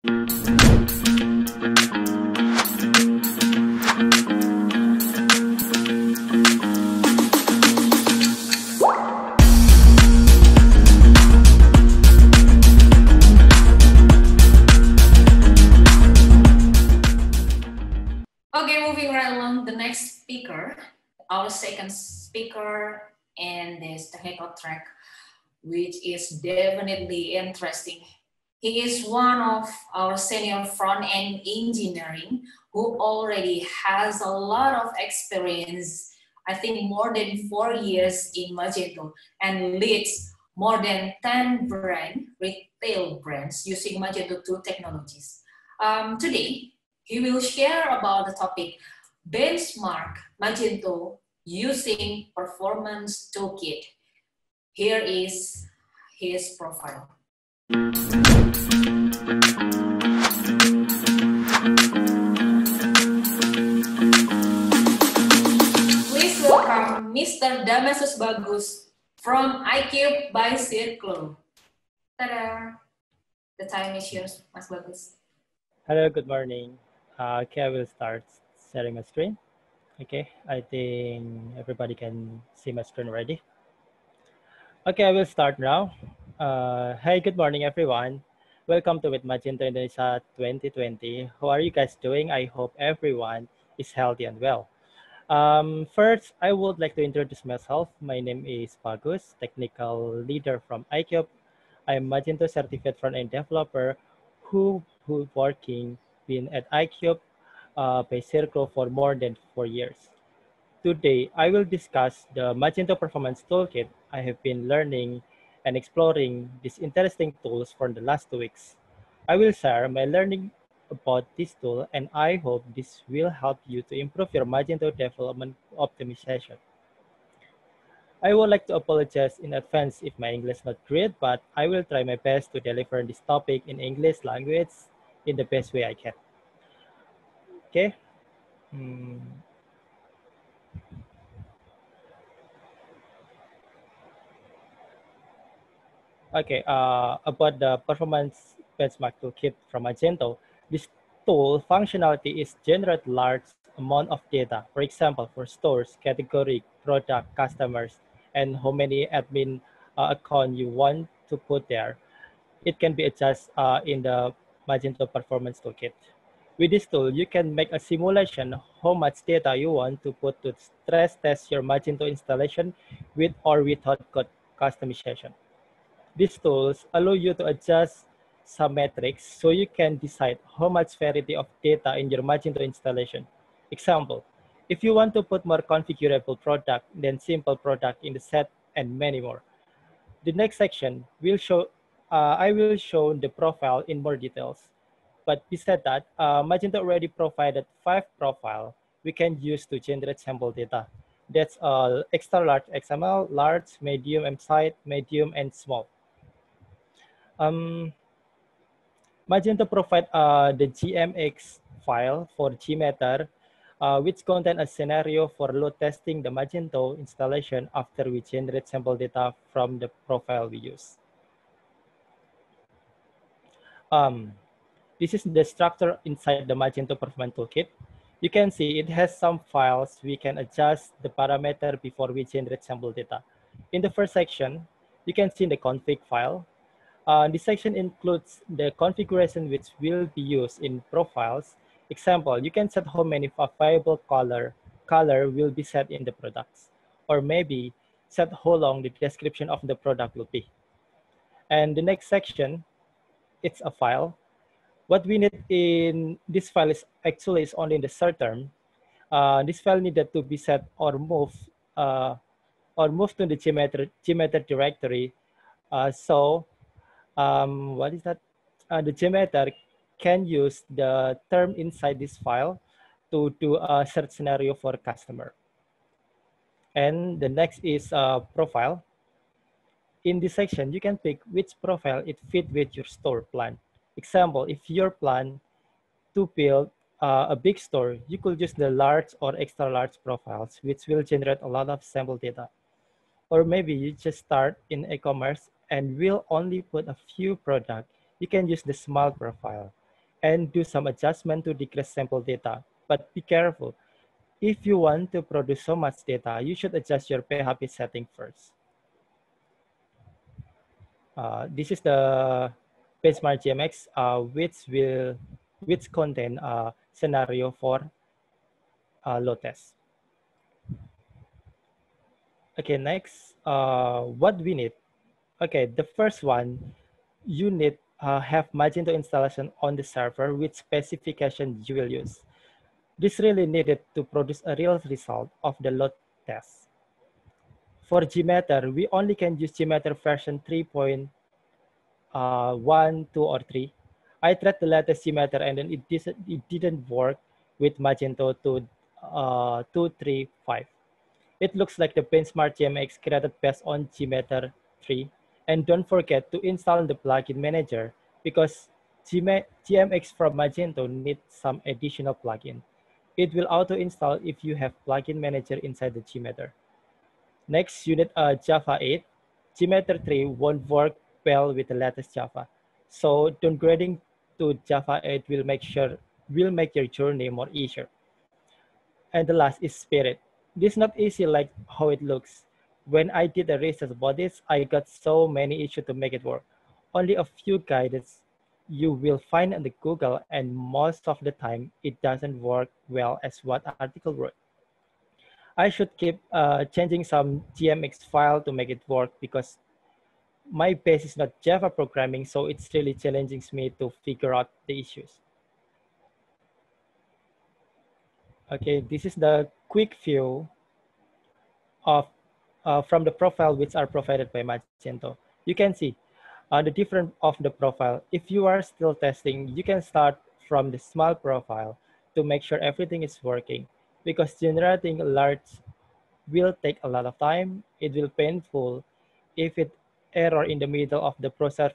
Okay, moving right along, the next speaker, our second speaker in this technical track, which is definitely interesting. He is one of our senior front-end engineering who already has a lot of experience, I think more than 4 years in Magento, and leads more than 10 retail brands using Magento 2 technologies. Today, he will share about the topic benchmark Magento using Performance Toolkit. Here is his profile. Please welcome Mr. Damasus Bagus from iCube by Circle. Ta-da! The time is yours, Mas Bagus. Hello, good morning. Okay, I will start sharing my screen. Okay, I think everybody can see my screen already. Okay, I will start now. Hey, good morning, everyone. Welcome to with Magento Indonesia 2020. How are you guys doing? I hope everyone is healthy and well. First, I would like to introduce myself. My name is Bagus, technical leader from iCube. I am Magento certified front-end developer who working been at iCube by Circle for more than 4 years. Today, I will discuss the Magento Performance Toolkit. I have been learning and exploring these interesting tools for the last 2 weeks. I will share my learning about this tool, and I hope this will help you to improve your Magento development optimization. I would like to apologize in advance if my English is not great, but I will try my best to deliver this topic in English language in the best way I can. Okay. Okay, about the performance benchmark toolkit from Magento, this tool functionality is generate large amount of data. For example, for stores, category, product, customers, and how many admin account you want to put there. It can be adjusted in the Magento Performance Toolkit. With this tool, you can make a simulation how much data you want to put to stress test your Magento installation with or without code customization. These tools allow you to adjust some metrics so you can decide how much variety of data in your Magento installation. Example, if you want to put more configurable product than simple product in the set and many more. The next section will show, I will show the profile in more details. But besides that, Magento already provided 5 profiles we can use to generate sample data. That's extra large XML, large, medium, M-site, medium, and small. Magento provide the GMX file for JMETER, which contain a scenario for load testing the Magento installation after we generate sample data from the profile we use. This is the structure inside the Magento Performance Toolkit. You can see it has some files we can adjust the parameter before we generate sample data. In the first section, you can see the config file. This section includes the configuration which will be used in profiles. Example, you can set how many viable color will be set in the products, or maybe set how long the description of the product will be. And the next section, it's a file. What we need in this file is actually only in the short term. This file needed to be set or move to the JMETER directory. What is that? The JMETER can use the term inside this file to do a search scenario for customer. And the next is profile. In this section, you can pick which profile it fit with your store plan. Example, if your plan to build a big store, you could use the large or extra large profiles, which will generate a lot of sample data. Or maybe you just start in e-commerce and will only put a few products. You can use the small profile. and do some adjustment to decrease sample data. But be careful. If you want to produce so much data, you should adjust your PHP setting first. This is the benchmark GMX, which contain a scenario for load test. Okay, next, what we need. Okay, the first one, you need have Magento installation on the server with specification you will use. This really needed to produce a real result of the load test. For JMETER, we only can use JMETER version 3.1, 2, or 3. I tried the latest JMETER and then it didn't work with Magento 2.3.5. It looks like the benchmark GMX created based on JMeter 3. And don't forget to install the plugin manager because GMX from Magento needs some additional plugin. It will auto-install if you have plugin manager inside the JMeter. Next, you need Java 8. JMeter 3 won't work well with the latest Java. So downgrading to Java 8 will make your journey more easier. And the last is Spirit. This is not easy like how it looks. When I did the research about this, I got so many issues to make it work. Only a few guides you will find on the Google, and most of the time it doesn't work well as what article wrote. I should keep changing some GMX file to make it work because my base is not Java programming, so it's really challenging me to figure out the issues. Okay, this is the quick view of from the profile which are provided by Magento. You can see the difference of the profile. If you are still testing, you can start from the small profile to make sure everything is working because generating large will take a lot of time. It will painful if it error in the middle of the process.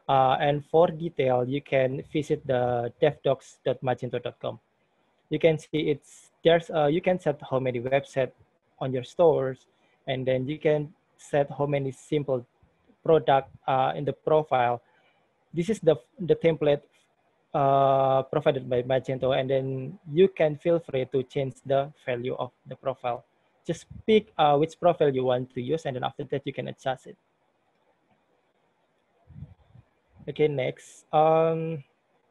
And for detail, you can visit the devdocs.magento.com. You can see you can set how many websites on your stores, and then you can set how many simple product in the profile. This is the template provided by Magento, and then you can feel free to change the value of the profile. Just pick which profile you want to use, and then after that you can adjust it. Okay, next.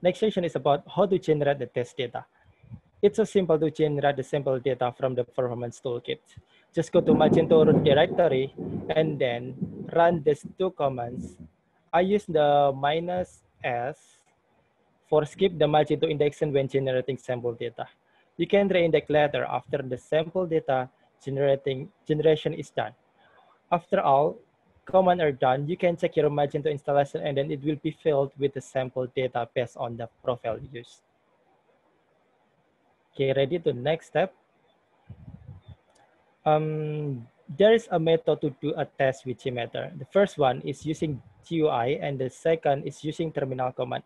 Next section is about how to generate the test data. It's so simple to generate the sample data from the Performance Toolkit. Just go to Magento root directory and then run these two commands. I use the -s for skip the Magento indexing when generating sample data. You can reindex later after the sample data generation is done. After all commands are done, you can check your Magento installation and then it will be filled with the sample data based on the profile used. Okay, ready to next step. There is a method to do a test with JMeter. The first one is using GUI and the second is using terminal command.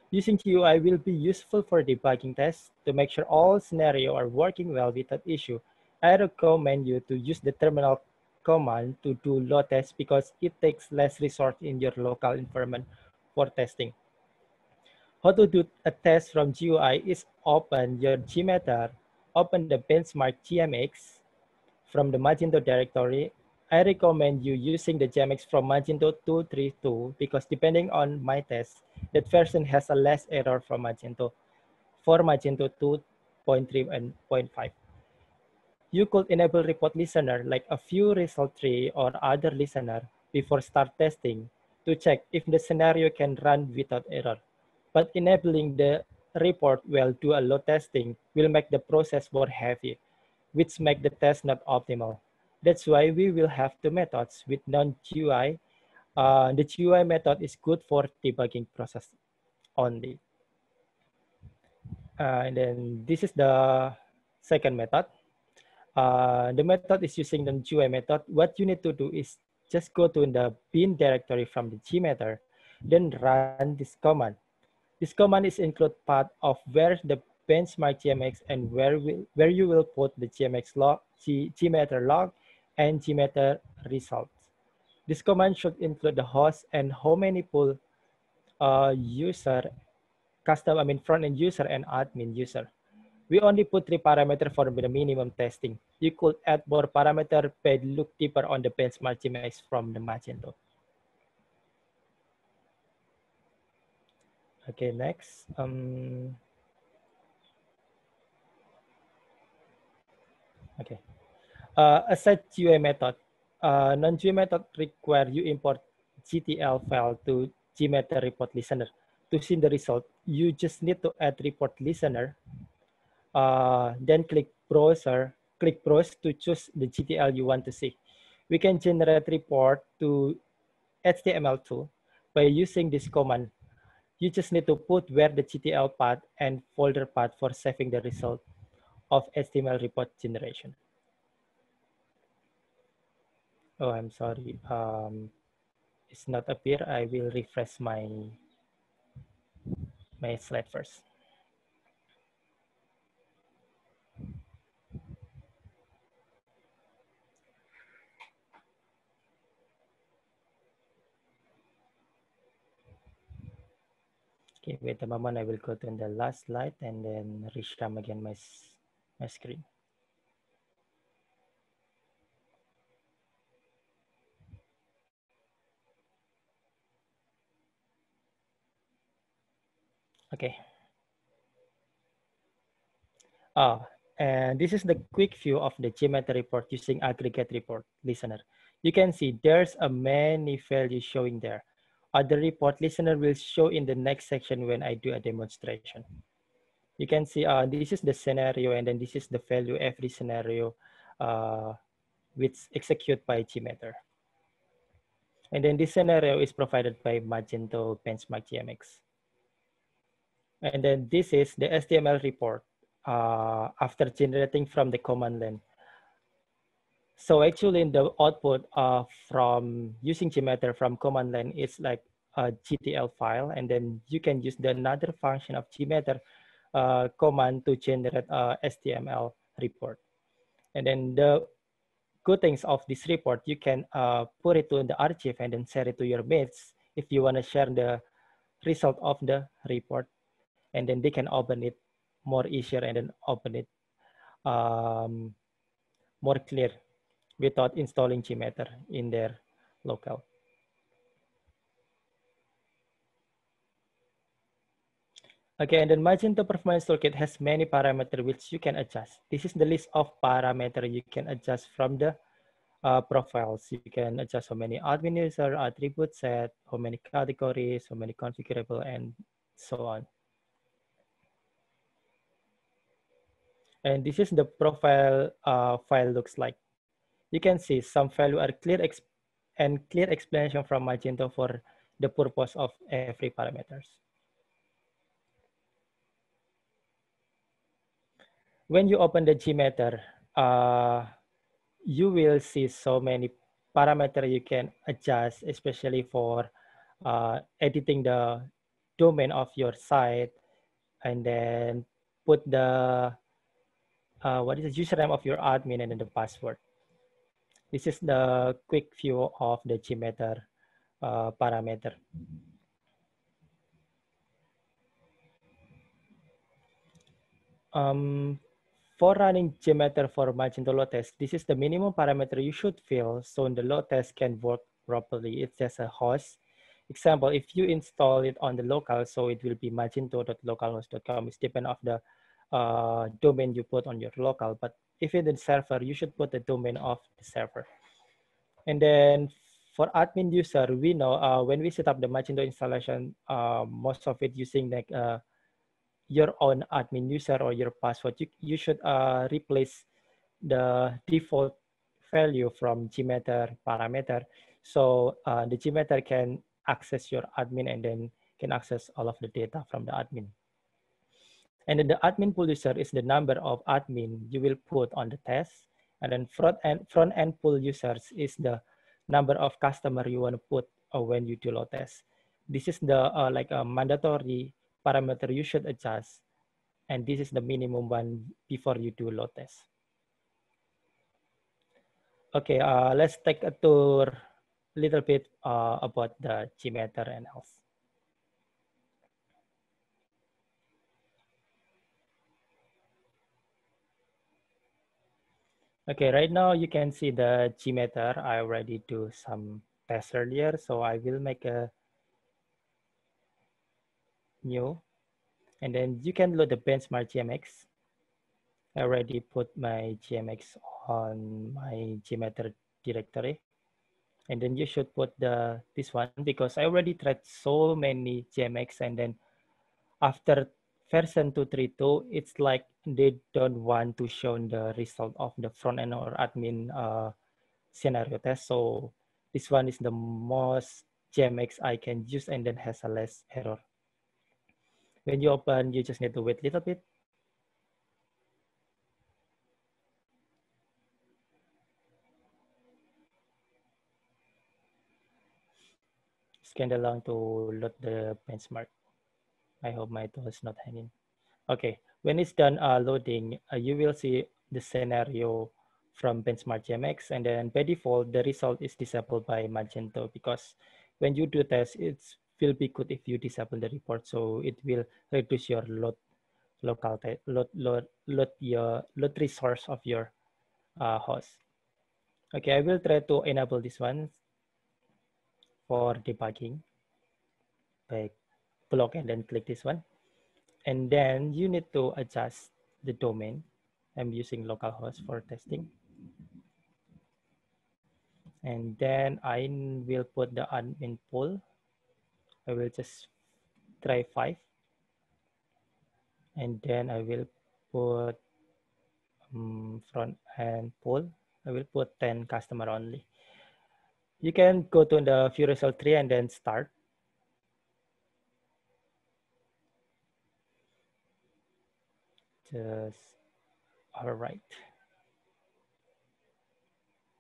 Using GUI will be useful for debugging tests to make sure all scenarios are working well without issue. I recommend you to use the terminal command to do load tests because it takes less resource in your local environment for testing. How to do a test from GUI is open your JMeter, open the benchmark GMX from the Magento directory. I recommend you using the GMX from Magento 2.3.2 because depending on my test, that version has a less error from Magento for Magento 2.3 and 0.5. You could enable report listener like a few result tree or other listener before start testing to check if the scenario can run without error. But enabling the report while do a load testing will make the process more heavy, which make the test not optimal. That's why we will have two methods with non-GUI. The GUI method is good for debugging process only. And then this is the second method. The method is using the GUI method. What you need to do is just go to the bin directory from the JMeter, then run this command. This command is include part of where the benchmark GMX and where you will put the GMX log, JMeter log, and JMeter results. This command should include the host and how many pool user front-end user and admin user. We only put 3 parameters for the minimum testing. You could add more parameter, but look deeper on the benchmark GMX from the Magento. Okay, next. Okay. Aside GUI method, non-GUI method require you import GTL file to JMETER report listener. To see the result, you just need to add report listener, then click browse to choose the GTL you want to see. We can generate report to HTML2 by using this command. You just need to put where the GTL path and folder path for saving the result of HTML report generation. Oh, I'm sorry. It's not appear. I will refresh my slide first. Okay, wait a moment. I will go to the last slide and then reshare again my screen. Okay. And this is the quick view of the JMETER report using aggregate report listener. You can see there's a many values showing there. The report listener will show in the next section when I do a demonstration. You can see this is the scenario, and then this is the value every scenario which execute by JMETER. And then this scenario is provided by Magento Benchmark GMX. And then this is the HTML report after generating from the command line. So actually in the output from using JMETER from command line is like a GTL file, and then you can use the another function of JMETER command to generate a HTML report. And then the good things of this report, you can put it to the archive and then share it to your mates if you want to share the result of the report, and then they can open it more easier and then open it more clear without installing JMETER in their local. Okay, and then Magento Performance Toolkit has many parameters which you can adjust. This is the list of parameters you can adjust from the profiles. You can adjust how many admin user, attribute set, how many categories, how many configurable, and so on. And this is the profile file looks like. You can see some value are clear explanation from Magento for the purpose of every parameters. When you open the JMETER, you will see so many parameters you can adjust, especially for editing the domain of your site, and then put the what is the username of your admin and then the password. This is the quick view of the JMETER parameter. For running JMETER for Magento load test, this is the minimum parameter you should fill so the load test can work properly. It's just a host. Example, if you install it on the local, so it will be magento.localhost.com. It's depend of the domain you put on your local. But if it's the server, you should put the domain of the server. And then for admin user, we know when we set up the Magento installation, most of it using like your own admin user or your password, you should replace the default value from JMETER parameter. So the JMETER can access your admin and then can access all of the data from the admin. And then the admin pool user is the number of admin you will put on the test. And then front end pool users is the number of customer you want to put when you do load test. This is the like a mandatory parameter you should adjust. And this is the minimum one before you do load test. Okay, let's take a tour a little bit about the JMETER and else. Okay, right now you can see the JMETER. I already do some tests earlier, so I will make a new, and then you can load the benchmark GMX. I already put my GMX on my JMETER directory. And then you should put this one because I already tried so many GMX, and then after version 232, it's like they don't want to show the result of the front end or admin scenario test. So this one is the most GMX I can use and then has a less error. When you open, you just need to wait a little bit. It's kind of long to load the benchmark. I hope my tool is not hanging. Okay, when it's done loading, you will see the scenario from benchmark GMX, and then by default, the result is disabled by Magento because when you do test, it will be good if you disable the report, so it will reduce your load resource of your host. Okay, I will try to enable this one for debugging by block and then click this one. And then you need to adjust the domain. I'm using localhost for testing. And then I will put the admin pool. I will just try 5. And then I will put front end pool. I will put 10 customer only. You can go to the view result tree and then start. Just, all right.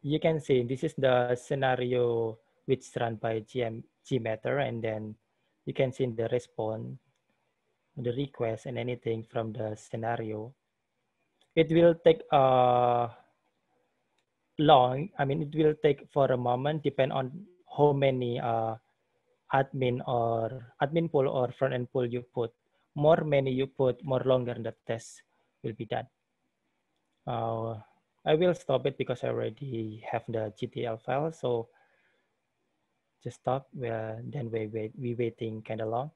You can see this is the scenario which is run by JMETER, and then you can see the response, the request, and anything from the scenario. It will take long. I mean, it will take for a moment, depend on how many admin pool or front end pool you put. More many you put, more longer the test will be done. I will stop it because I already have the GTL file. So just stop. Then we waiting kind of long.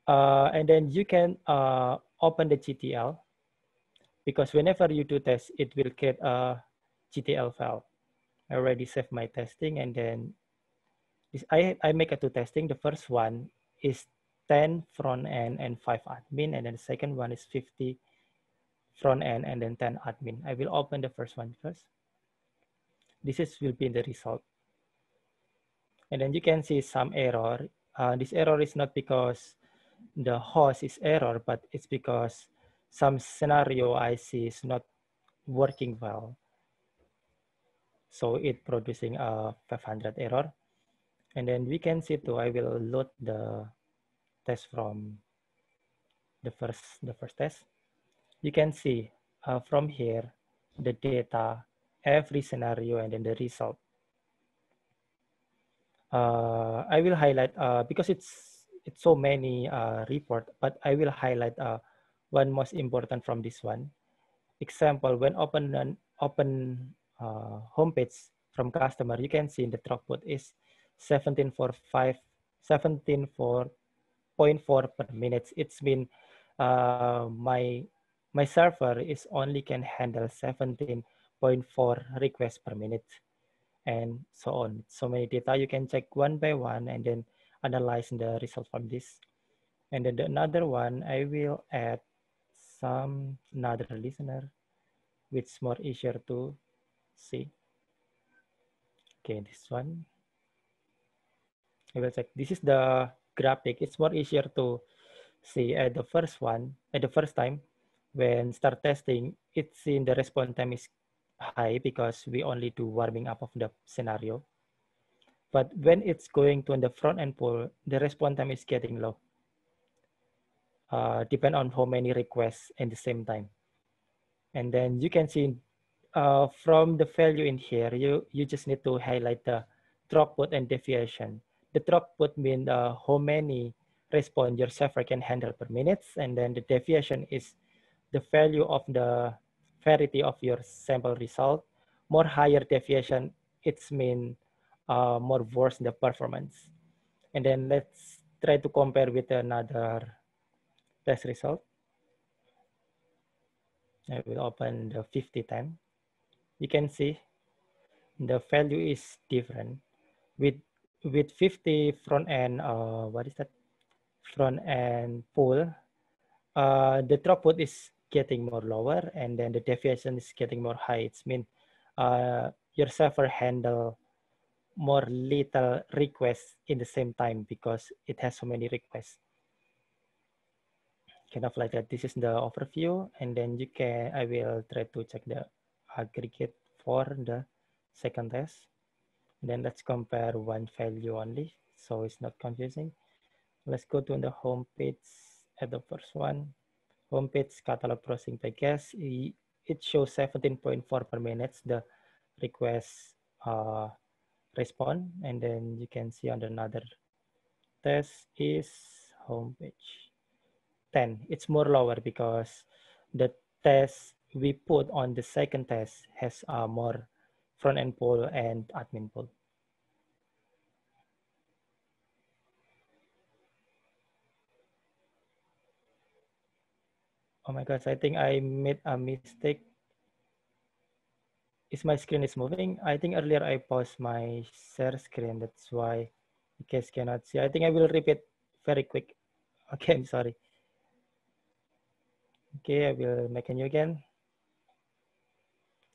And then you can open the GTL because whenever you do test, it will create a GTL file. I already saved my testing, and then I make a 2 testing. The first one is 10 front end and 5 admin, and then the second one is 50 front end and then 10 admin. I will open the first one first. Will be the result. And then you can see some error. This error is not because the host is error, but it's because some scenario I see is not working well. So it producing a 500 error. And then we can see too, I will load the test from the first test. You can see from here, the data, every scenario, and then the result. I will highlight because it's so many report, but I will highlight one most important from this one. Example, when open homepage from customer, you can see the throughput is 17.4 per minute. It's mean my server is only can handle 17.4 requests per minute, and so on. So many data you can check one by one and then analyze the result from this. And then another one, I will add some another listener, which is more easier to see. Okay, this one. I will check. This is the graphic. It's more easier to see at the first one, at the first time when start testing, it's in the response time is high because we only do warming up of the scenario. But when it's going to the front end pool, the response time is getting low. Depend on how many requests at the same time. And then you can see from the value in here, you just need to highlight the throughput and deviation. The throughput means how many response your server can handle per minute, and then the deviation is the value of the variety of your sample result. More higher deviation, it's mean more worse the performance. And then let's try to compare with another test result. I will open the 5010. You can see the value is different. With 50 front end, what is that? Front end pull, the throughput is getting more lower, and then the deviation is getting more high. It's mean your server handle more little requests in the same time because it has so many requests. Kind of like that. This is the overview, and then I will try to check the aggregate for the second test. Then let's compare one value only, so it's not confusing. Let's go to the home page at the first one. Home page catalog browsing by guest. It shows 17.4 per minute, the request respond. And then you can see on another test is home page 10. It's more lower because the test we put on the second test has more front end pull and admin pull. Oh my gosh, I think I made a mistake. Is my screen is moving? I think earlier I paused my share screen. That's why you guys cannot see. I think I will repeat very quick. Okay, I'm sorry. Okay, I will make a new again.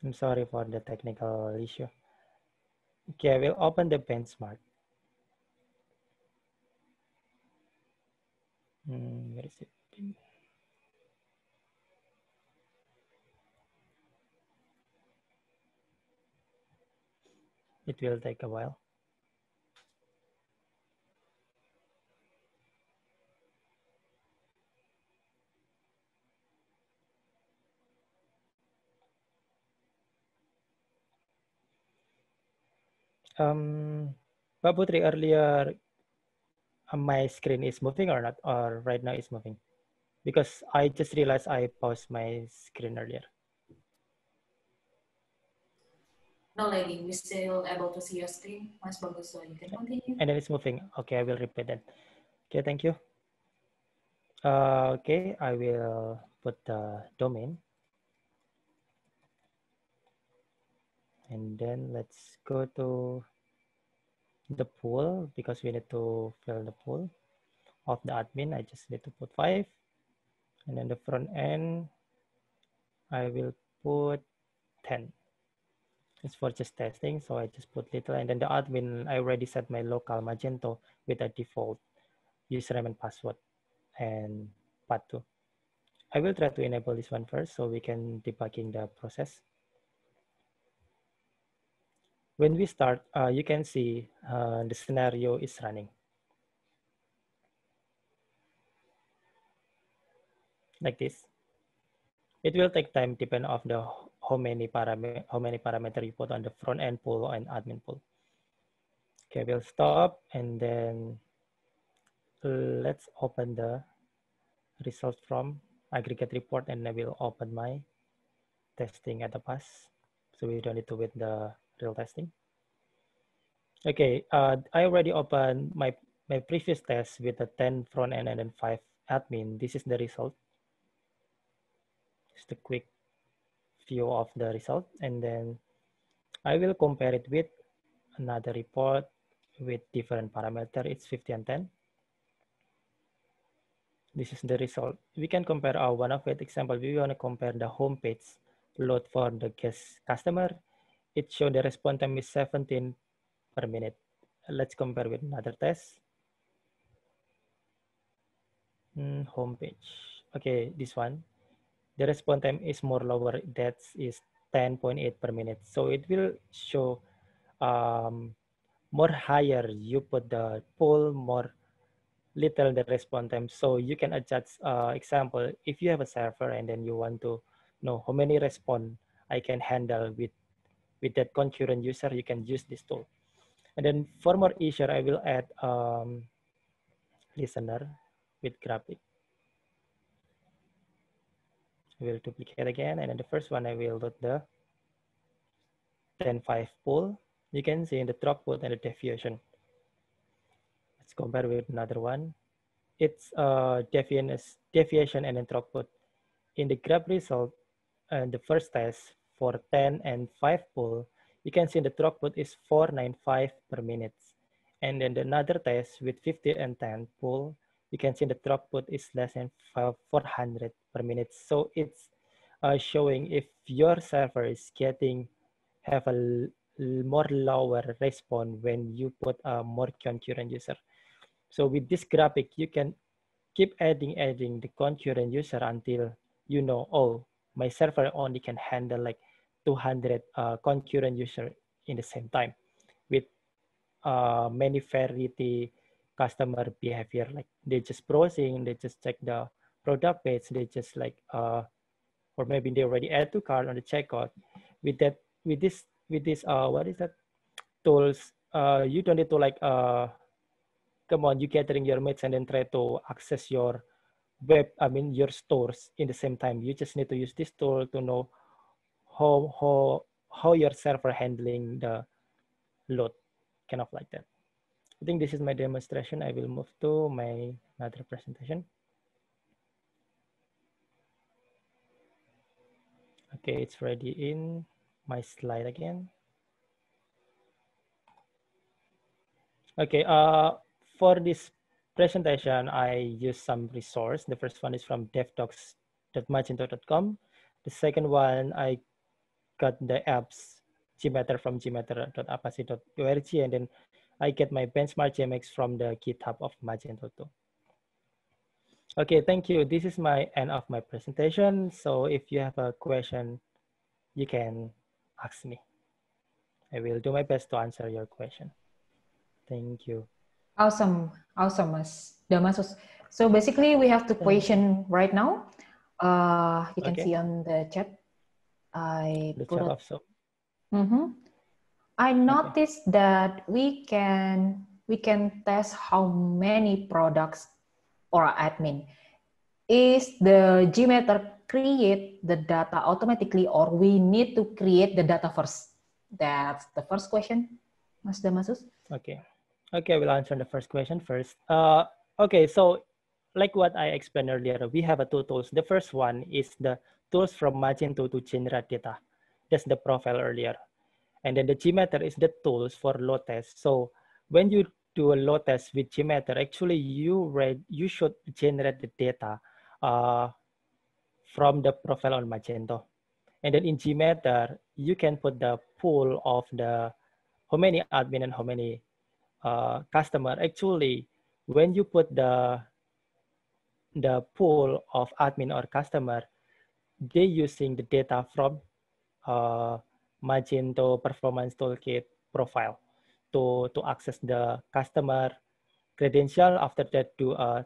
I'm sorry for the technical issue. Okay, I will open the benchmark. Where is it? It will take a while. But Putri, earlier my screen is moving or not, or right now it's moving? Because I just realized I paused my screen earlier. No, lady, we're still able to see your screen, Mas Bagus, so you can continue. And then it's moving. Okay, I will repeat that. Okay, thank you. Okay, I will put the domain. And then let's go to the pool because we need to fill the pool of the admin. I just need to put 5. And then the front end, I will put 10. It's for just testing, so I just put little. And then the admin, I already set my local Magento with a default username and password and path 2. I will try to enable this one first so we can debugging the process. When we start, you can see the scenario is running. Like this. It will take time depending on the how many parameter you put on the front end pool and admin pool. Okay, we'll stop and then let's open the result from aggregate report, and I will open my testing at the pass. So we don't need to wait the real testing. Okay, I already opened my previous test with the 10 front end and then 5 admin. This is the result. Just a quick view of the result. And then I will compare it with another report with different parameter. It's 50 and 10. This is the result. We can compare one of it. Example, we want to compare the home page load for the guest customer. It showed the response time is 17 per minute. Let's compare with another test. Home page. Okay, this one. The response time is more lower. That is 10.8 per minute. So it will show more higher. You put the poll, more little the response time. So you can adjust, example, if you have a server and then you want to know how many response I can handle with that concurrent user, you can use this tool. And then for more easier, I will add listener with graphic. I will duplicate again, and then the first one I will load the 10.5 pool. You can see in the throughput and the deviation. Let's compare with another one. It's deviation and then throughput. In the grab result, and the first test for 10 and 5 pool, you can see the throughput is 495 per minute. And then another test with 50 and 10 pool, you can see the throughput is less than 400 per minute. So it's showing if your server is have a more lower response when you put a more concurrent user. So with this graphic, you can keep adding the concurrent user until you know, oh, my server only can handle like 200 concurrent user in the same time with many variety customer behavior. Like they just browsing, they just check the product page, they just like, or maybe they already add to cart on the checkout. With this, what is that tools? You don't need to like, come on, you gathering your mates and then try to access your your stores in the same time. You just need to use this tool to know how your server handling the load, kind of like that. I think this is my demonstration. I will move to my another presentation. Okay, it's ready in my slide again. Okay, for this presentation, I use some resource. The first one is from devdocs.magento.com. The second one, I got the apps JMETER from jmeter.apasi.org, and then I get my benchmark JMX from the GitHub of Magento too. Okay, thank you. This is my end of my presentation. So if you have a question, you can ask me. I will do my best to answer your question. Thank you. Awesome, Mas Damasus. So basically, we have the question right now. You can see on the chat. I noticed that we can test how many products or admin. Is the JMETER create the data automatically, or we need to create the data first? That's the first question, Mas Damasus. Okay, I will answer the first question first. Okay, so like what I explained earlier, we have two tools. The first one is the tools from Magento to generate data. That's the profile earlier. And then the JMETER is the tools for load test. So when you do a load test with JMETER, actually you should generate the data from the profile on Magento. And then in JMETER, you can put the pool of the how many admin and how many customer. Actually, when you put the pool of admin or customer, they using the data from Magento Performance Toolkit profile to access the customer credential. After that, do a